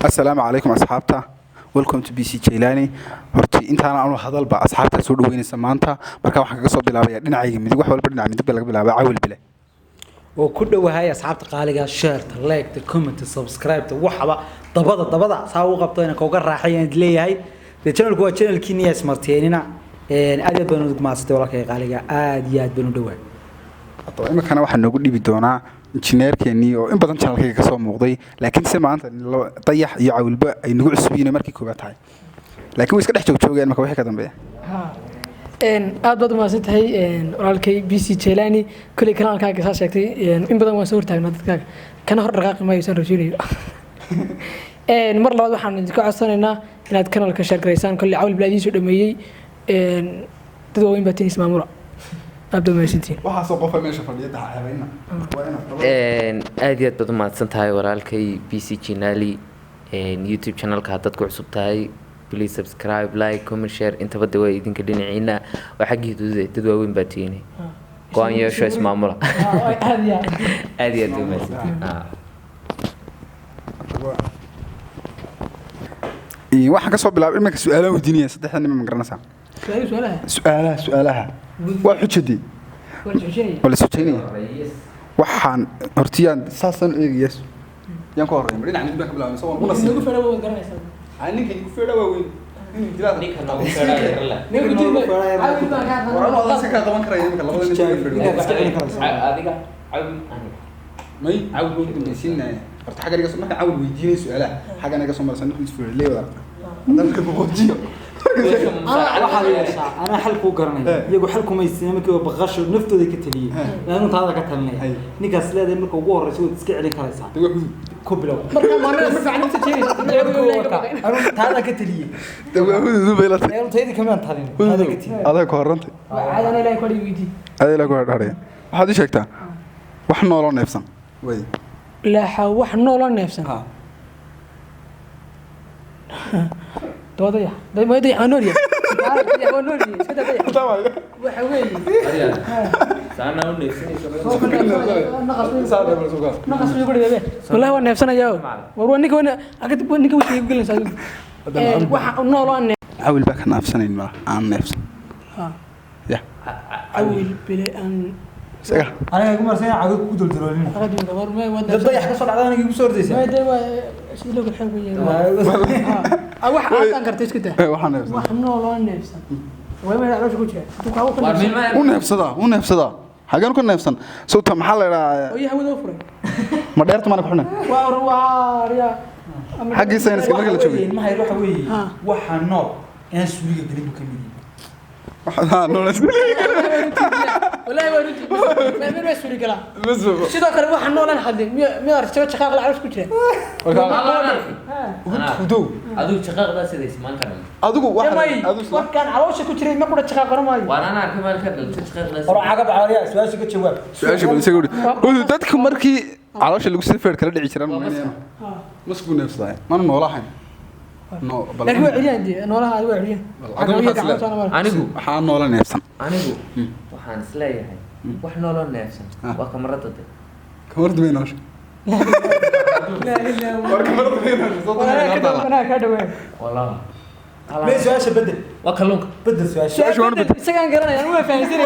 السلام عليكم أصحابته. welcome to BC Jailani. horti intaana aanu hadalba asxaabta soo dhaweynaysa maanta marka waxaan kaga soo bilaabaya dhinacayga midig wax walba dhinaca midig laga bilaabay cawil bile oo ku dhawahay asxaabta qaaliga share like comment subscribe waxba dabada saa u qabto inaan kooga raaxayaan leeyahay channelku waa channelkiina yes marteenina aad baan ugu maasatay walaalkay qaaliga aad iyo aad baan u dhawaay hadda imikana waxaan noogu dhibi doonaa injineerkeennii oo in badan channelkayga ka soo muuqday laakiin si maanta dayax iyo cawilba ay nagu cusubiyeen markii koobaad tahay laakiin way iska dhex joogjoogeen marka wixii ka dambeeya aad baad umaasan tahay walaalkay BC Jailani kulli kanaalkaaga saa sheegtay in badan waan soo hortaagnaa dadkaaga kana hor dhaqaaqi maayo san rajaynayo mar labaad waxaan idinku codsanaynaa inaad kanaalka share gareysaan kulli cawil bilaadiin soo dhameeyay dad waaweyn baa tinis maamula aad umaasantiin waxaa soo qofa meesha fadhiyada xabayna aad iyo aad baad umahadsan tahay walaalkay BC Jailani YouTube channelka haddaad ku cusub tahay please subscribe like comment share inta bada way idinka dhinaciina waxa giiduuday dad waaweyn baa tiinay go'aan yeesho ismaamula aad iyo aad waxaan ka soo bilaabay iminka su'aalaha weydiinaya saddexdan nima ma garanaysaa su'aalaha waa xujadii wala sujeynaya waxaan hortiyaan saasan eegayas yaan ku horeeyay dhinaca mid baan ka bilaabay soo ugu nasiib ninka igu feedha waa weyn ninka nagu feedha yarla ninka nagu feedha warano adan si ka qaban karay ninka labada nin iska celin karaysa adiga cawil may cawil weydiinaysiinay horta xaga iga soo marka cawil weydiinay su'aalaha xaga naga soo marsan ninka feedha leeyahay adan ka boqojiyo أنا حلكو قرني يجو حلكو ما يصير مركو بغش نفتو ذيك تليه لأنه هذا كتلني نيكاس لا ده مركو وور رسول تسكع عليه كراسة كوبلو مركو مرة عن نفس الشيء هذا كتليه ذو بيلات أنا تهيدي كمان تالين هذا كتير هذا كهرنت هذا أنا لا يكون يجي هذا لا كهر هذا هذا شكله وحنا ولا نفسنا وين لا وحنا ولا نفسنا توضيح ده ما يدري عنوريا يا عنوريا كده ده وحوي سانا ونفسني نقص يقول ده والله هو نفسنا يا ورونيك وانا اكيد ونيك وش يقول لي سايق waxa noolaa عاول بك نفسنا ما عن نفس يا عاول بلا ان أنا أقول مرسين عقد كودل درولين قديم دور ما ود الضيح كسر على أنا يجيب صور ديسة ما ده شيء لو الحبية واحد أنت كرتيش كده واحد نفس واحد نولا نفس وما يعرفش كل شيء ونفس ده حاجة نكون نفسنا صوت محل ويا هو دوفر ما دارت ما نكحنا واريا حاجة سينس كذا كله شوي ما هيروح وي واحد نور أنا سوري قريب كمية واحد نور ولا يوريك ما من مسؤولي كلا سيدا كره واحد نولا حد ما رجع شقاق لا عرف كجرا خدو ادو شقاق دا سيديس مان كان ادو واحد كان عروش كجرا ما كنت شقاق قرماي وانا انا كمان كان شقاق لا روح عقب عاريا سؤال شو كجواب سؤال شو بنسوي dadku markii caloosha lagu sii feer kala dhici jiraan masku neefsaday man noolahayn no bal laakiin waa ciyaan dii noolaha waa ciyaan anigu waxaan noola neefsan anigu waxaan isleeyahay wax noolo neefsan waa kamarada kamarada bay noosha لا لا انا كذا والله ليش سؤال بدل وكلونك بدل سؤال سكان قرنا انا ما فاهمين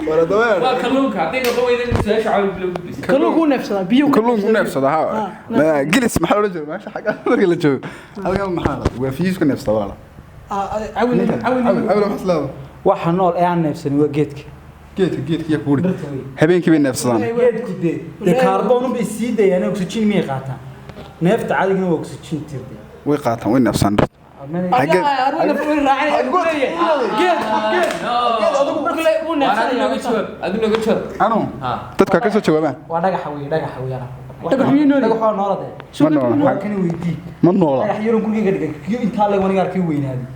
ولا دوار وكلونك عطينا قوي سؤال عاول بلوبس كلونك هو نفسه بيو كلونك نفسه ها ما جلس محل ولا جو ماشي حاجه ولا جو هذا محل وفيش نفسه والله عاول محل واحد نول اي عن نفسني وجيتك geedka yaa kuuri habeenkii bay neefsadaan geedku de kaarboon bay sii dayaan oxygen miyay qaataan neefta caadiga waa oxygen tirday way qaataan way neefsadaan حاجه ارونا في راعي geed adigu markale uu neefsanaya aduna uga jawaab anu dadka ka soo jawaabaan waa dhagax weey dhagax dhagax waa noolade waa kan weydii ma noola dhagax yar guriga dhigan inta la waniga arkay weynaaday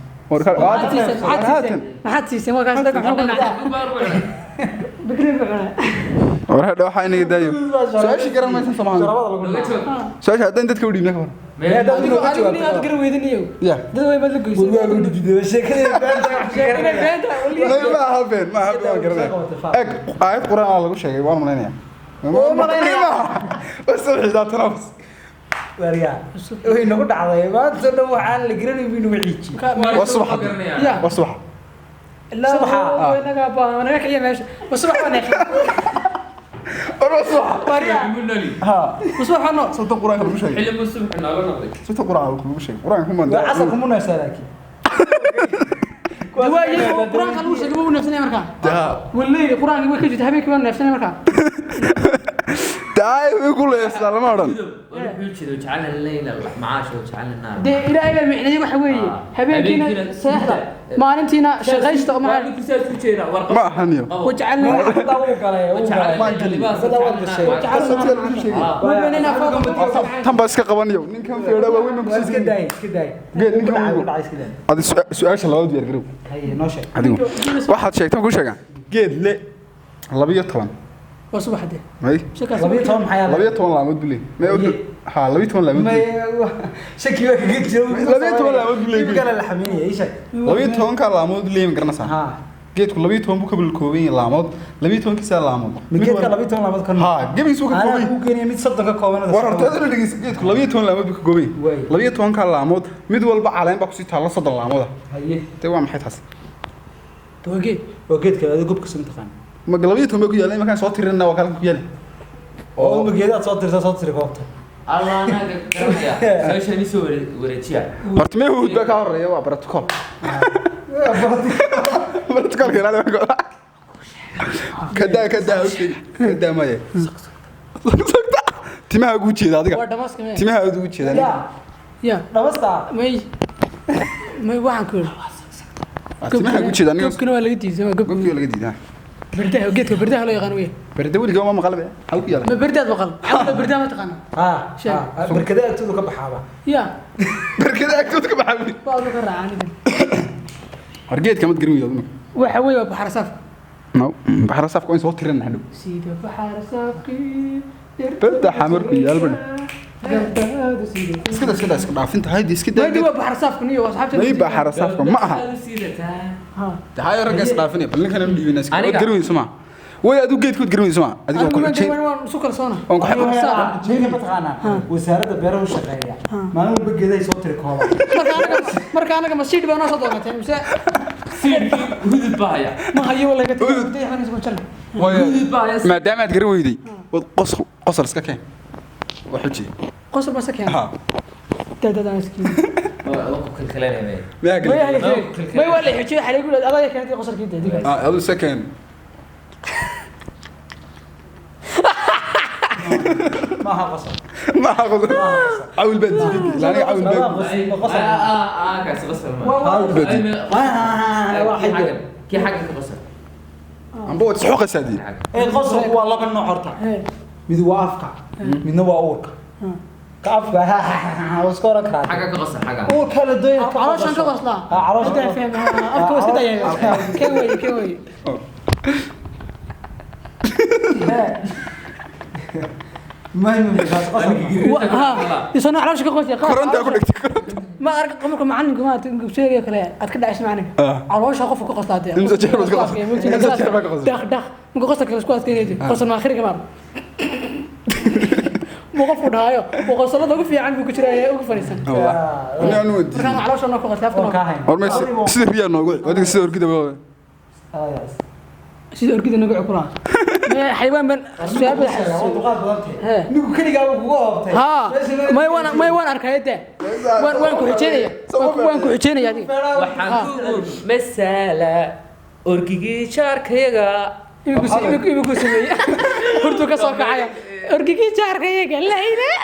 maxaad siisay waa kaas dhagax xukun بكري بعنا ورا ده waxaa inaga daayo su'aashi garan ma san samahan su'aashi hadan dadka u dhiibna ka war adigu aad garan weydinayo ya dad way bad la goysay waa lagu dhijiday sheekada beenta wax ka inay beenta ma aha been ma aha been garanay eg aayad quraan aa lagu sheegay waan malaynaya bas xidaa tanafus wariya way nagu dhacday maanta dhan waxaan la garanay inuu ciiji wasbax ya wasbax la waxa naga baa naga kiciya meesha wasbax baan wasbax bariya ha wasbax xano sabta quraan lagu sheegay xilli musubx nooga noqday sabta quraan lagu sheegay quraan kuma waa asal kuma naysaa laakiin waaye quraan lagu sheegay wuu neefsanay markaa daa wallahi quraan way ka jirtay habeenkii waan neefsanay markaa daa way ku leeysaa lama oran wuxuu jiro jacayl leeyla macaash oo jacayl naar de ilaahay baa micnay waxa weeye habeenkiina seexda maalintiina shaqaysta oo waxaan ku saas ku jeedaa warqad ma ahaniyo wajacalna wada uu galay tan baa iska qabanayo ninkan feedha waa weyn ma iska daay iska daay geed ninkan uu uu dhacay iska daay adi su'aasha labaad diyaar garow haye noo sheeg adigu waxaad sheegtay ku sheegan geed le 12 waa subaxde may shakaas 12 maxay yahay 12 laamood bile may ha 12 laamood shaki waa kaga jiro 12 laamood bile kala la xameeyay isha 12 ka laamood bile ma garanaysaa ha geedku 12 buu ka bilkoobay laamood 12 kiisa laamood geedka 12 laamood kan ha gebisu ka koobay uu keenay mid 30 ka kooban war horta dhigis geedku 12 laamood buu ka koobay 12 ka laamood mid walba caleen baa ku sii taala 30 laamood haye tay waa maxay taas toge waa geedka aad gobka soo taqaan ma 12 buu ku yaalay markaan soo tirinna waa kala ku yaalay oo ma geedaad soo tiri koobta allah anaga garanaya social soo wareejiya horta mee huud baa ka horeeya waa protocol protocol kale la go kada maye timaha ugu jeeda adiga waa damaska me timaha ugu jeeda ya dhabasta may waxaan ku timaha ugu jeeda aniga gobkana waa laga diiday gobkii laga diidaa برده geedka bardaha loo yaqaan weey barda weliga ma maqal baa haw ku yaala ma bardaad maqal xawla bardaha ma taqaan barkada agtooda ka baxaaba ya barkada agtooda ka baxaaba waa ka raacanidan war geedka mad garin weeydo waxa weey waa baxar saf no baxar saf ko in soo tirin hadhow sida baxar safki barda xamar ku yaal bad iska dhaafinta haydi iska daa waa baxar safku niyo asxaabta may baxar safku ma aha ha tahay rag is dhaafin ballinkan aan dhiibina iska garin weeyso ma way adu geedku garin weeyso ma adiga ku xijay waan soo kalsoona on ku xaq jeega mataqaana wasaaradda beeraha u shaqeeya maalin walba geeday soo tiri kooba marka anaga masjid baa noo soo dooratay mise hudud baaya ma hayo wala ka tagay xanis ma jalla hudud baaya maadaama aad garin weyday qosol iska keen waa xijay qosol bas keen ha dadada askiin waa ku kalkalanay ma garin ما يولي حكي حلي يقول الله كانت قصر كده ديك adu second ما ها قصر ما اخذ عاول بدي لا انا عاول بدي كاس قصر واحد كي حاجه قصر عم بوت سوق سادي القصر هو لبا نوع horta mid waa afka midna waa uurka ka afka waskora kara حاجه قصر حاجه uurka la doon علشان كده اصلا علشان فاهم افكار كده يعني كوي ما هي من قصر ها يصنع على شكل قوتي كورنت اكو دغتي ما ارك قمك معلمك ما تنقب شيء كلا اد كدعش معنا على وش قف قصتي امس جرب قص دخ دخ مو قصتك الاسكوات كينيدي قصر ما اخر كمان مو قف ودهايو وقصلده ugu fiican buu ku jiraa ugu fariisan انا انو ودي markaan على وش انا ku qasay afka hormay sida riyaa noogu adiga sida orgida waa sida orgida nagu cukura ma xayawaan ban su'aal nigu kaliga ugu oobtay ها ما يوان أركايته وين كحجينيا وين كحجينيا دي waxaan ku masala orgigi sharkayaga يبقى سمية هردو كسر كعيا أرجيكي شهر كيا لا إله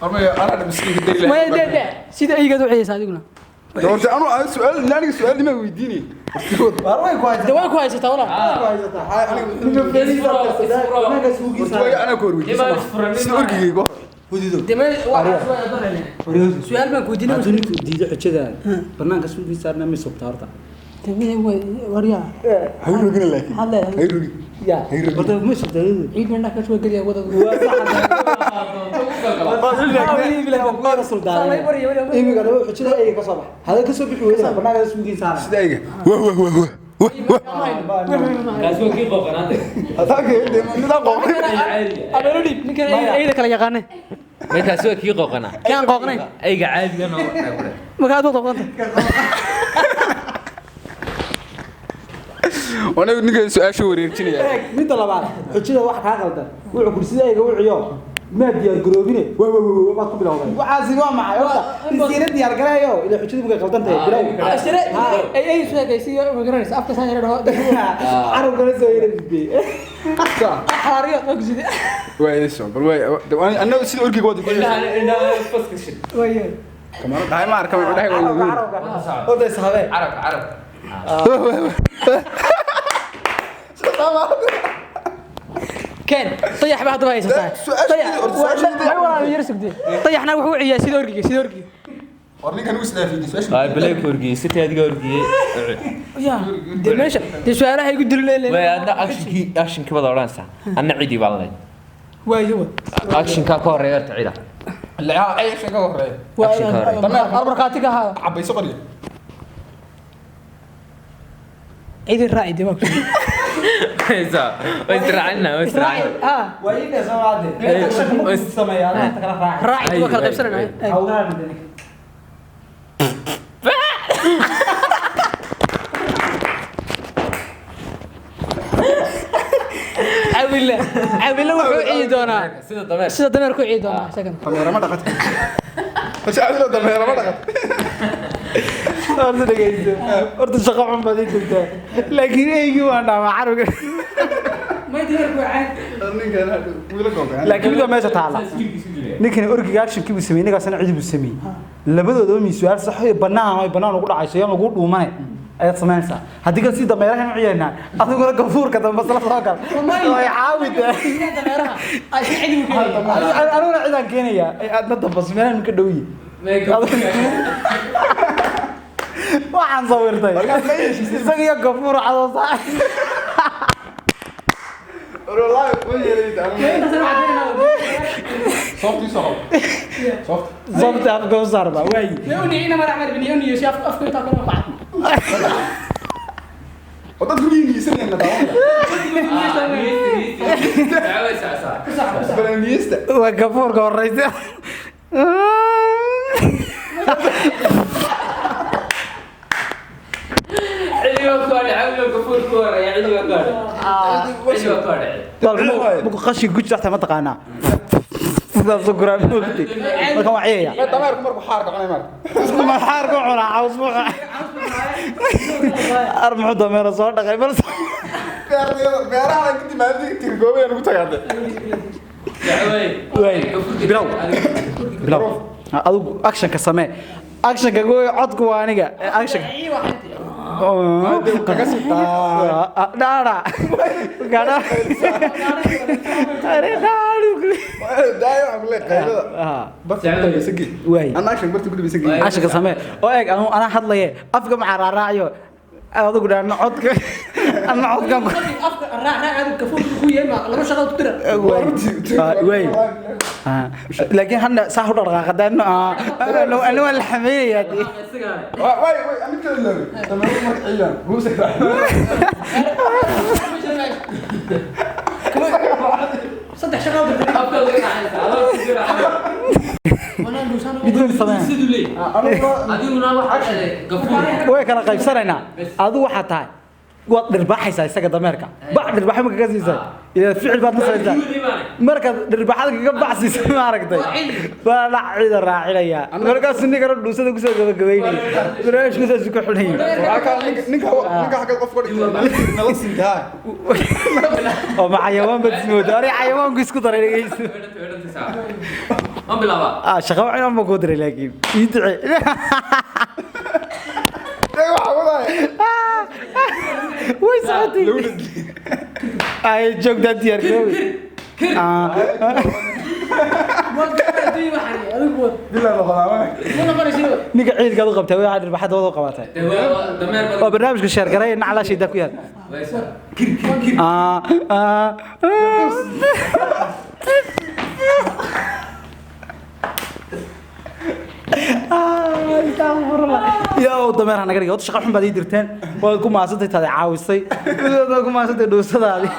hormay ana miskiin diilay ما يدري سيدا أي قدو عيسى هذيكنا horta anu su'aal laaniga su'aal ma weydiini warway ku haysta دواء كويس تقوله انا كور ويدي sida orgigaygo دماء سؤال ما كودينا haduu ninku diido xujada barnaamijka suuqii saarna mi subta horta دماء وريا hay rogina laakiin هذا hay rogi ya horta mi subta عيد منك شوي قرية وده sida ayga kaas waa kii qoqanaade nidaa qooqay caadi ninkan ayda kala yaqaane kaas waa kii qoqana kaan qooqnayn ayga caadiga noo marka aad qooqanta anigu ninka su'aasha wareerjinaya midda labaad xujada wax kaa qaldan wuxuu kursidayga u ciyo ma diyaar garoobine waad ku bilowday waxaasi waa maxay horta isiina diyaar gareeyo ila xujadu markay qaldan tahay bilow ashire ay sheekaysiyo ma garanaysa afka saan yaraado carab kala soo yeeray xariyo ogsid way soo bal way anagu sida orgiga wada indhaha faska shid wayo kamana dhahay ma arkan dhahay way oday sahabe carab كان طيح بعض باي صحيح طيح والله يرسقدي طيحنا وحو عيا سيد اورغي warninkan uu islaafiyo su'aasha ay balay korgii si taadiga orgii يا دي ماشي دي سؤالها يقول لي way adna action ka wada oranaysa anna cidi baan leh وايو action ka horeeya cida la ay shaqa horeeyo بركاتك هذا cabayso qoriga عيد الراعي دي ماكو كيسا ويسرعنا ها ويدا سمعده سمعيا انت كلا راعي راعي وكل قبسنا عاوله وحو عيدونا sida dameer ku ciidoona isagan dameer ma dhaqat bas aadlo dameer ma dhaqat horta dhageyso horta shaqo xun baad inta laakiin eeygi waan dhaama carabka ma diyaar ku caad ninkan wiila googa laakiin mid meesha taala ninkan orgiga action-kii uu sameeyay ninkaasna cidi buu sameeyay labadooda mi su'aal sax iyo banaan ugu dhacayso iyo lagu dhuumanay ayaad sameynaysaa haddii ka sii dameeraha u ciyaynaa adiguna gafuurka dambe sala soo gal way caawida dameeraha ay cidi u keenay anuna cidaan keenaya ay aadna dambe sameeyaan ka dhaw yihiin waxaan sawirtay isaga iyo gafuur cadoosa والله ويلي صوتي صوت صوت sabta afka u saarba way يوني انا ما اعمل بنيوني يشاف افكار تاكل بعض ودad gurigiisa inna daawada balaniista waa gafuurka horeysa buku qashin ku jirta ma taqaanaa sidaas oo guraan moogtay marka waa ciyaaya dameerku markuu xaarka cunay mar ma xaar ku cunaa caws buuxa armuxu dameera soo dhaqay bal beeraha intii maadii tirgoobay ugu tagaade way bilow adigu action ka samee action ka gooy codku waa aniga action kaga sitaa dhaara gada are dhaaru daayo aan leeyahay qaylada barta bisagi way ana action barta gudi bisagi action ka samee oo eeg ana hadlaye afka ma raaraayo adigu dhaana codka ana codkan افكار الراعي هذا كفور كو يما لما شغل تدرى way laakiin hadda saa u dhaqaaqadaan ana waa la xameeyay واي انا كده dameerku markuu ciidan guusa صدق شغل midna sameeyay siduu leeyahay adiguna waxa kale gafuur way kala qaybsanaynaa adigu waxa tahay waad dhirbaxaysaa isaga dameerka bax dhirbaxay ma kaga siisay ila ficil baad nasaysaa marka dhirbaxada kaga baxsiisa ma aragtay waa la cid raacinaya markaas ninka dhuusada ku soo gabagabeeyay baraash ku soo ku xulay ninka xagga qof qodhi nala sintaa oo ma xayawaan bad moodo ari xayawaanku isku daray dhageyso ma bilaaba shaqo waxaan ma ku daray laakiin ii ducee waxa wadaay way socotay ay joogda diyaar garow dilaa qodama ninka ciidka u qabtay waxa dhirbaxadooda u qabatay dameer oo barnaamijka sheer garay nacla shida ku yaal kir يا ضمير أنا قريت شقة حن بدي درتين وأقول ما صدت هذا عاوزتي وأقول ما صدت دوس هذا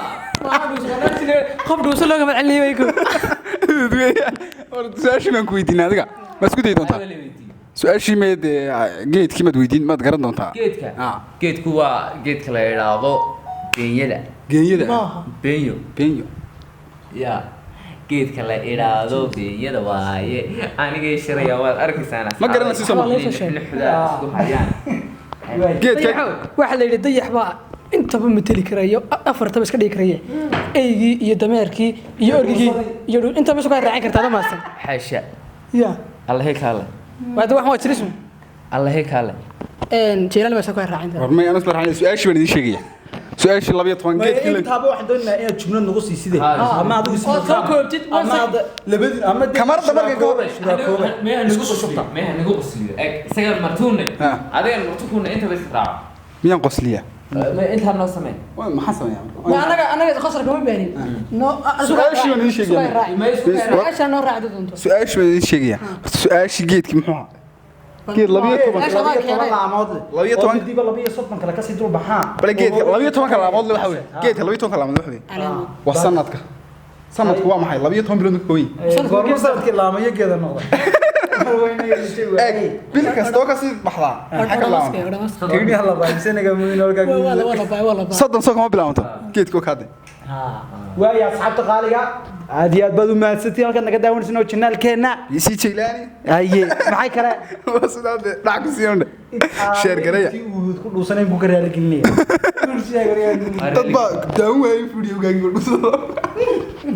qof dhuuso looga macalin wayku su-aashii baan ku weydiin adiga ma isku dayi doontaa su-aashii meed geedkii maad weydiin maad garan doontaa geedka geedku waa geedka la yidhaahdo beenyada geenyada beenyo benyo ya geedka la yidhaahdo beenyada waaye anigay shiraya waad arkaysaan Ma garanayso soo ma? isku hayaan geedka waxa la yidhi dayax baa intaba mateli karayo afartaba iska dhigi karaya eygii iyo dameerkii iyo orgigii iyo intaba isu ka raacin kartaa maasan xaasha ya allahe kaale waad wax ma jirismo allahe kaale jeelani ma isu ka raacin kartaa warmay anas baraxay su-aashii baan idin sheegaya su-aashii 12 geedkii la intaaba waxaan doonaynaa inaad jumlad nagu siisidee ama adigu oo soo koobtid ama labadii ama kamarada markay ka hor meeha nagu qosliyo eg isagaan martuune adigan martukuuna intaba israaco miyaan qosliya intaa noo samey maxaa sameeyaa ma anaga qasarka ma baanin no su-aashii baan idin sheegaya su-aasha noo raacdo doonto su-aashii baan idin sheegaya su-aashii geedkii muxuu ahaa geed 12 laamood leh 12 diba 12 kale ka sii dul baxaa bal geedka 12 laamood waxa weeye geedka 12 laamood waxa weeye waa sanadka sanadku waa maxay 12 bilood ka weyn goorma sanadkii laamayo geeda noqday bil kastoo ka sii baxdaa maxaa ka laaman tigniha la baayisanaga muhiimka soddon soo kama bilaabanto geedkoo kaade waaya asxaabta qaaliga aad iyo aad baad u mahadsantiin halkan naga daawanaysan oo janaalkeena isi jeylaani haye maxay kale waa sidaa dhac ku siiyay sheer gareeya uu ku dhuusanayn buu ka raali gelinaya dad baa daawan waayay video gaagi dhusado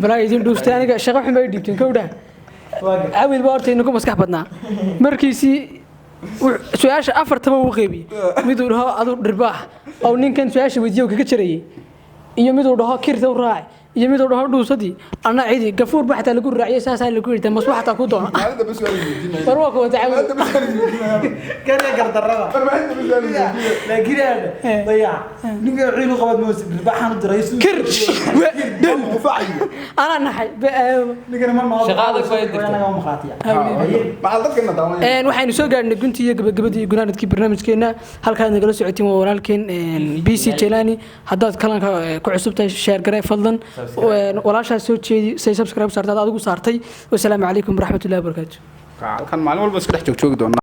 balaa idin dhuustay aniga shaqo xun bay dhigteen kowdha عاود بارتي إنكم مسكح بدنا مركزي سؤال أفر تبغى وقبي مدورها أدور درباح أو نين كان سؤال ويديو ككتري يمدورها كيرت وراعي يمدورها دوسدي أنا عيدي قفور بحث لقول راعي أساسا لقول أنت مصلحة تكون هذا بس فروك وتعاود هذا بس كان يقدر الربع لكن هذا ضيع نيجي عينه قبل موسم درباحنا الرئيس كرش دم وفعي أنا نحي نيجي ما شغالك فايد أنا يوم خاطئ مع الله كنا داوين waxaynu soo gaarnay guntii gabadii gunaanadkii barnaamijkeena halkaan nagala socotiin waa walaalkeen BC Jelani haddaad kalanka ku cusubtahay share garee fadlan walaashaas soo jeedi say subscribe saartay adigu saartay wassalaamu calaykum waraxmatullaahi wabarakaatuh kan maalin walba iska dhex joog doona